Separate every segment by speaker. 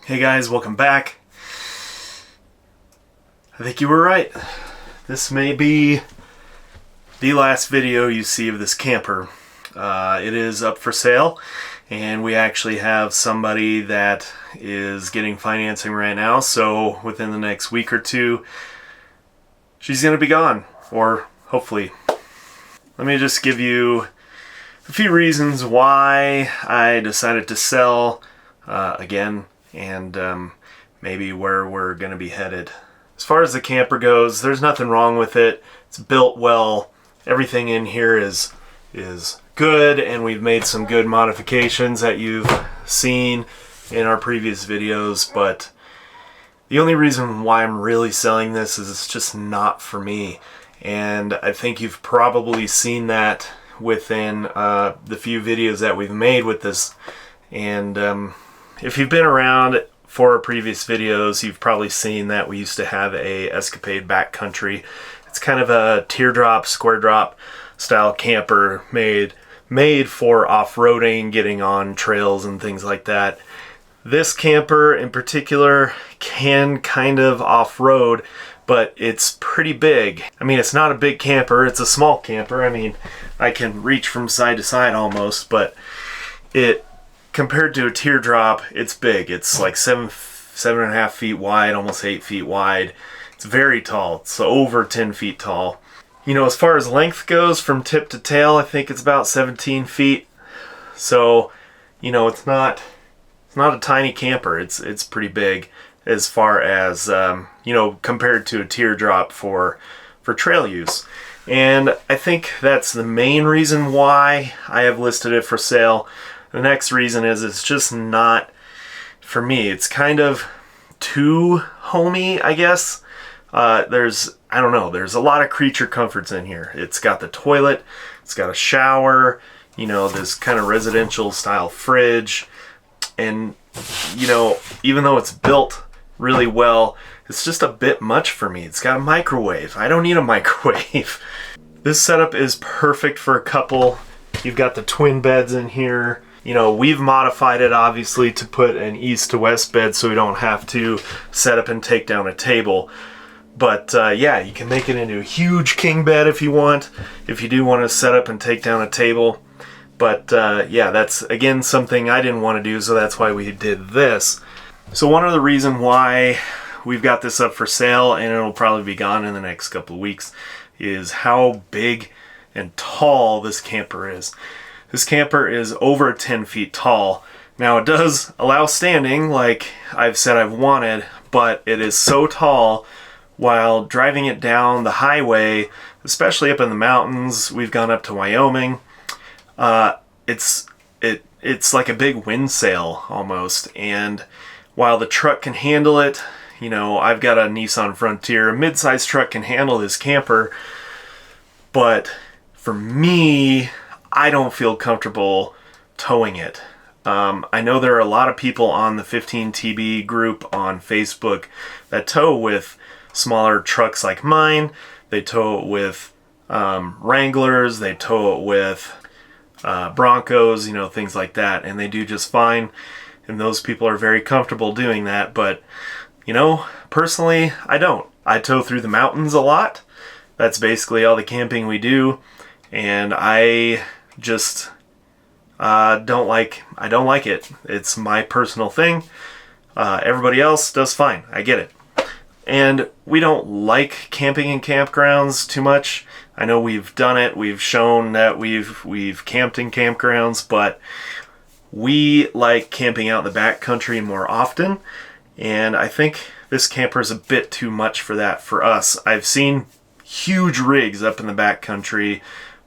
Speaker 1: Hey guys, welcome back. I think you were right. This may be the last video you see of this camper. It is up for sale, and we actually have somebody that is getting financing right now, so within the next week or two, she's going to be gone, or hopefully. Let me just give you a few reasons why I decided to sell again, and maybe where we're going to be headed. As far as the camper goes, there's nothing wrong with it. It's built well. Everything in here is good, and we've made some good modifications that you've seen in our previous videos, but the only reason why I'm really selling this is it's just not for me. And I think you've probably seen that within the few videos that we've made with this. And if you've been around for our previous videos, you've probably seen that we used to have a Escapade backcountry. It's kind of a teardrop, square drop style camper made for off-roading, getting on trails and things like that. This camper in particular can kind of off-road, but it's pretty big. I mean, it's not a big camper, it's a small camper. I mean, I can reach from side to side almost, but compared to a teardrop, it's big. It's like 7.5 feet wide, almost 8 feet wide. It's very tall. It's over 10 feet tall. You know, as far as length goes, from tip to tail, I think it's about 17 feet. So, you know, it's not a tiny camper. It's pretty big as far as you know, compared to a teardrop for trail use. And I think that's the main reason why I have listed it for sale. The next reason is it's just not for me. It's kind of too homey, I guess. I don't know, there's a lot of creature comforts in here. It's got the toilet, it's got a shower, you know, this kind of residential style fridge. And, you know, even though it's built really well, it's just a bit much for me. It's got a microwave. I don't need a microwave. This setup is perfect for a couple. You've got the twin beds in here. You know, we've modified it obviously to put an east to west bed so we don't have to set up and take down a table. But yeah, you can make it into a huge king bed if you want, if you do want to set up and take down a table. But yeah, that's again something I didn't want to do, so that's why we did this. So one of the reasons why we've got this up for sale, and it'll probably be gone in the next couple of weeks, is how big and tall this camper is. This camper is over 10 feet tall. Now it does allow standing, like I've said I've wanted, but it is so tall. While driving it down the highway, especially up in the mountains, we've gone up to Wyoming, it's like a big wind sail almost. And while the truck can handle it, you know, I've got a Nissan Frontier, a mid-sized truck can handle this camper, but for me, I don't feel comfortable towing it. I know there are a lot of people on the 15TB group on Facebook that tow with smaller trucks like mine. They tow it with Wranglers, they tow it with Broncos, you know, things like that, and they do just fine, and those people are very comfortable doing that. But, you know, personally, I don't. I tow through the mountains a lot. That's basically all the camping we do, and I just don't like it. It's my personal thing. Everybody else does fine. I get it. And we don't like camping in campgrounds too much. I know we've done it. We've shown that we've camped in campgrounds, but we like camping out in the backcountry more often. And I think this camper is a bit too much for that for us. I've seen huge rigs up in the backcountry,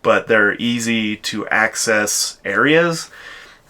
Speaker 1: but they're easy to access areas.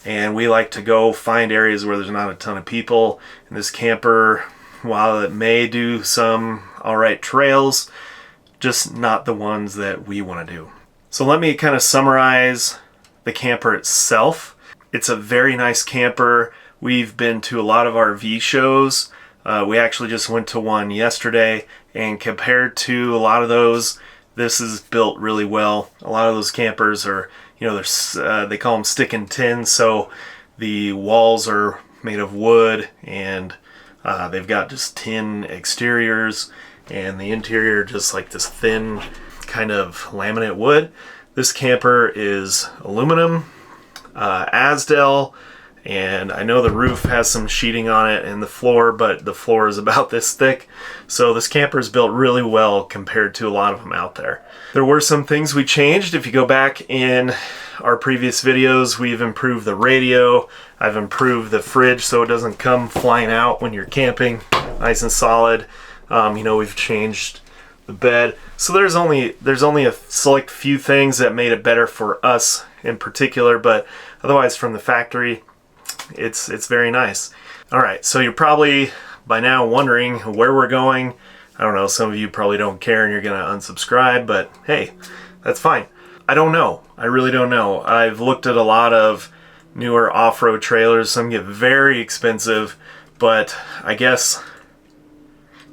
Speaker 1: and we like to go find areas where there's not a ton of people. And this camper, while it may do some alright trails, just not the ones that we want to do. So let me kind of summarize the camper itself. It's a very nice camper. We've been to a lot of RV shows. We actually just went to one yesterday, and compared to a lot of those, this is built really well. A lot of those campers are, they call them stick and tin, so the walls are made of wood, and they've got just tin exteriors, and the interior just like this thin kind of laminate wood. This camper is aluminum, Asdel, and I know the roof has some sheeting on it and the floor, but the floor is about this thick. So this camper is built really well compared to a lot of them out there. There were some things we changed. If you go back in our previous videos, we've improved the radio. I've improved the fridge so it doesn't come flying out when you're camping, nice and solid. We've changed the bed. So there's only a select few things that made it better for us in particular, but otherwise from the factory, it's very nice. Alright, so you're probably by now wondering where we're going. I don't know, some of you probably don't care and you're gonna unsubscribe, but hey, that's fine. I don't know. I really don't know. I've looked at a lot of newer off-road trailers. Some get very expensive, but I guess,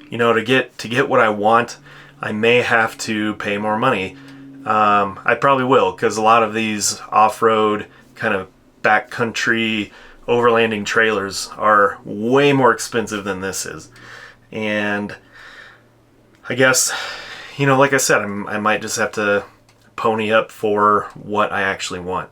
Speaker 1: to get what I want, I may have to pay more money. I probably will, because a lot of these off-road kind of backcountry overlanding trailers are way more expensive than this is. And I guess, like I said, I might just have to pony up for what I actually want.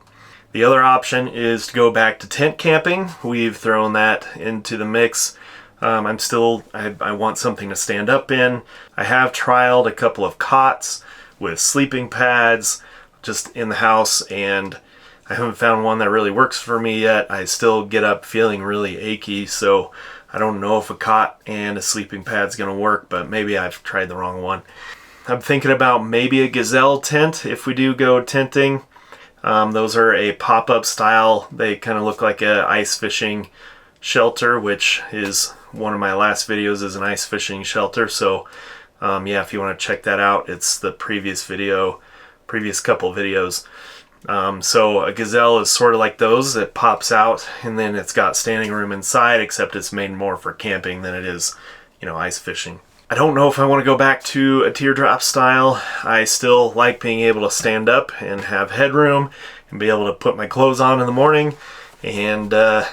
Speaker 1: The other option is to go back to tent camping. We've thrown that into the mix. I want something to stand up in. I have trialed a couple of cots with sleeping pads just in the house, and I haven't found one that really works for me yet. I still get up feeling really achy, so I don't know if a cot and a sleeping pad's gonna work, but maybe I've tried the wrong one. I'm thinking about maybe a Gazelle tent if we do go tenting. Those are a pop-up style. They kind of look like a ice fishing shelter, which is one of my last videos is an ice fishing shelter. So if you want to check that out, it's the previous couple videos. So a Gazelle is sort of like those. It pops out and then it's got standing room inside, except it's made more for camping than it is, ice fishing. I don't know if I want to go back to a teardrop style. I still like being able to stand up and have headroom and be able to put my clothes on in the morning. And the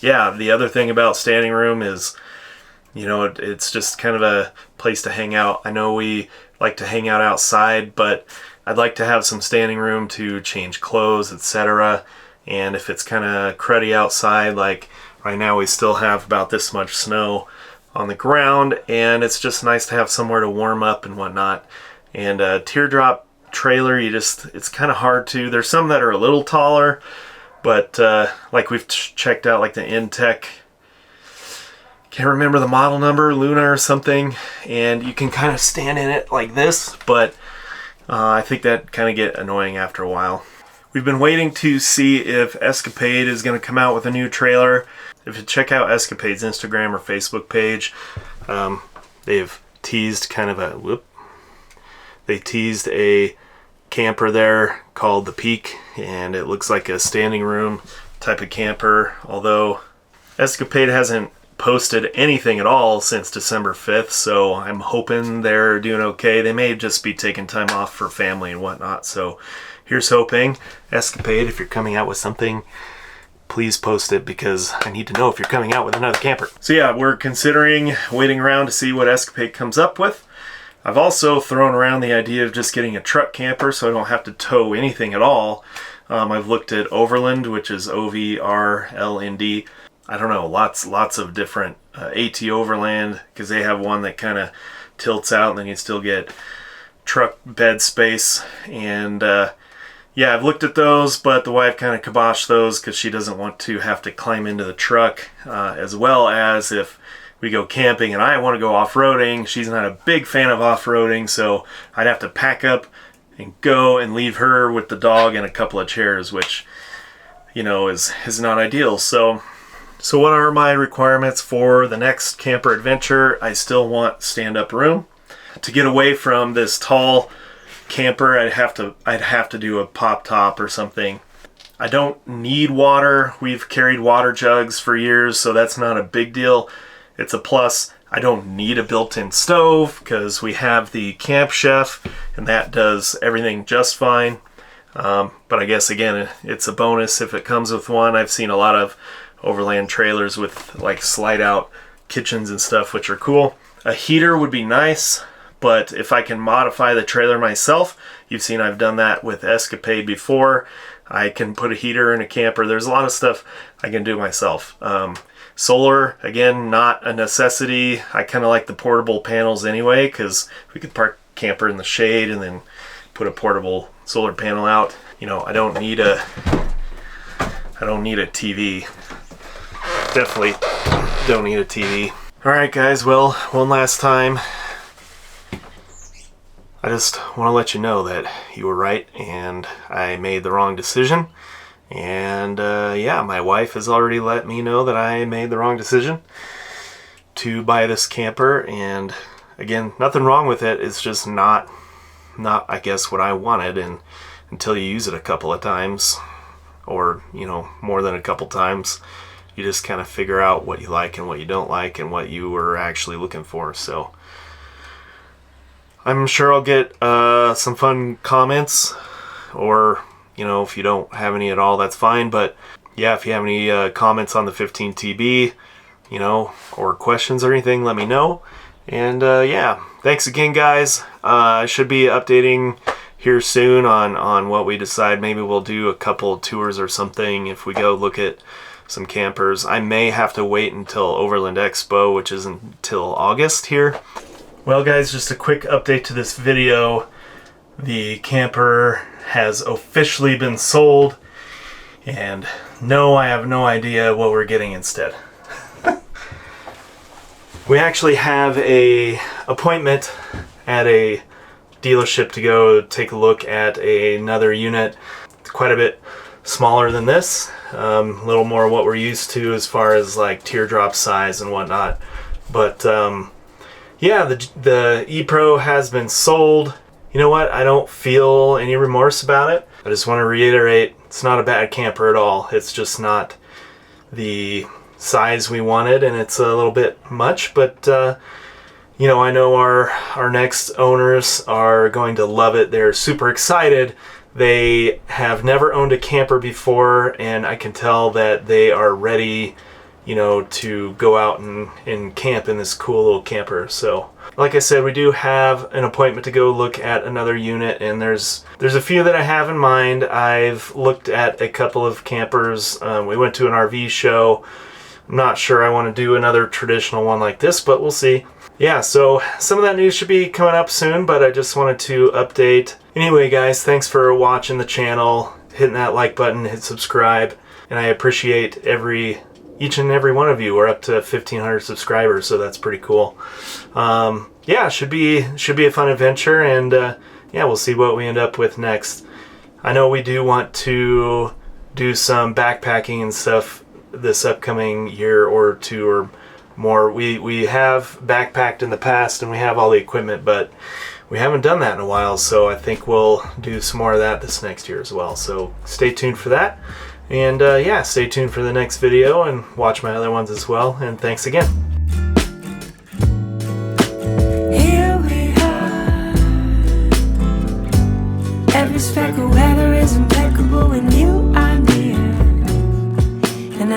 Speaker 1: other thing about standing room is, it's just kind of a place to hang out. I know we like to hang out outside, but I'd like to have some standing room to change clothes, etc. And if it's kind of cruddy outside, like right now we still have about this much snow on the ground, and it's just nice to have somewhere to warm up and whatnot. And a teardrop trailer, it's kind of hard to, there's some that are a little taller, but like we've checked out like the Intech, can't remember the model number, Luna or something, and you can kind of stand in it like this, but I think that kind of get annoying after a while. We've been waiting to see if Escapade is going to come out with a new trailer. If you check out Escapade's Instagram or Facebook page, they've teased they teased a camper there called the Peak, and it looks like a standing room type of camper, although Escapade hasn't posted anything at all since December 5th, so I'm hoping they're doing okay. They may just be taking time off for family and whatnot, so here's hoping. Escapade, if you're coming out with something, please post it, because I need to know if you're coming out with another camper. So yeah, we're considering waiting around to see what Escapade comes up with. I've also thrown around the idea of just getting a truck camper so I don't have to tow anything at all. I've looked at Overland, which is OVRLND. I don't know, lots of different AT Overland, because they have one that kind of tilts out and then you still get truck bed space. And I've looked at those, but the wife kind of kiboshed those because she doesn't want to have to climb into the truck, as well as if we go camping and I want to go off-roading. She's not a big fan of off-roading, so I'd have to pack up and go and leave her with the dog and a couple of chairs, which you know, is not ideal. So what are my requirements for the next camper adventure? I still want stand-up room. To get away from this tall camper, I'd have to do a pop top or something. I don't need water. We've carried water jugs for years, so that's not a big deal. It's a plus. I don't need a built-in stove because we have the Camp Chef, and that does everything just fine. But I guess, again, it's a bonus if it comes with one. I've seen a lot of overland trailers with like slide-out kitchens and stuff, which are cool. A heater would be nice, but if I can modify the trailer myself, you've seen I've done that with Escapade before. I can put a heater in a camper. There's a lot of stuff I can do myself. Solar, again, not a necessity. I kind of like the portable panels anyway, because we could park camper in the shade and then put a portable solar panel out. You know, I don't need a TV. Definitely don't need a TV. All right, guys. Well, one last time, I just want to let you know that you were right and I made the wrong decision. And yeah, my wife has already let me know that I made the wrong decision to buy this camper. And again, nothing wrong with it. It's just not I guess what I wanted. And until you use it a couple of times, or you know, more than a couple times, you just kind of figure out what you like and what you don't like and what you were actually looking for. So I'm sure I'll get some fun comments, or you know, if you don't have any at all, that's fine. But yeah, if you have any comments on the 15TB, you know, or questions or anything, let me know. And yeah, thanks again, guys. I should be updating here soon on what we decide. Maybe we'll do a couple of tours or something if we go look at some campers. I may have to wait until Overland Expo, which isn't until August here. Well, guys, just a quick update to this video. The camper has officially been sold, and no, I have no idea what we're getting instead. We actually have a appointment at a dealership to go take a look at another unit. It's quite a bit smaller than this, a little more what we're used to as far as like teardrop size and whatnot. But yeah, the E-Pro has been sold. You know what? I don't feel any remorse about it. I just want to reiterate, it's not a bad camper at all. It's just not the size we wanted, and it's a little bit much, but you know, I know our next owners are going to love it. They're super excited. They have never owned a camper before, and I can tell that they are ready, you know, to go out and camp in this cool little camper. So like I said, we do have an appointment to go look at another unit, and there's a few that I have in mind. I've looked at a couple of campers. We went to an RV show. I'm not sure I want to do another traditional one like this, but we'll see. Yeah, so some of that news should be coming up soon, but I just wanted to update. Anyway, guys, thanks for watching the channel, hitting that like button, hit subscribe, and I appreciate each and every one of you. We're up to 1,500 subscribers, so that's pretty cool. Yeah, should be a fun adventure, and yeah, we'll see what we end up with next. I know we do want to do some backpacking and stuff this upcoming year or two or more. We have backpacked in the past and we have all the equipment, but we haven't done that in a while, so I think we'll do some more of that this next year as well. So stay tuned for that, and yeah, stay tuned for the next video and watch my other ones as well, and thanks again.
Speaker 2: Here we are, every speck of weather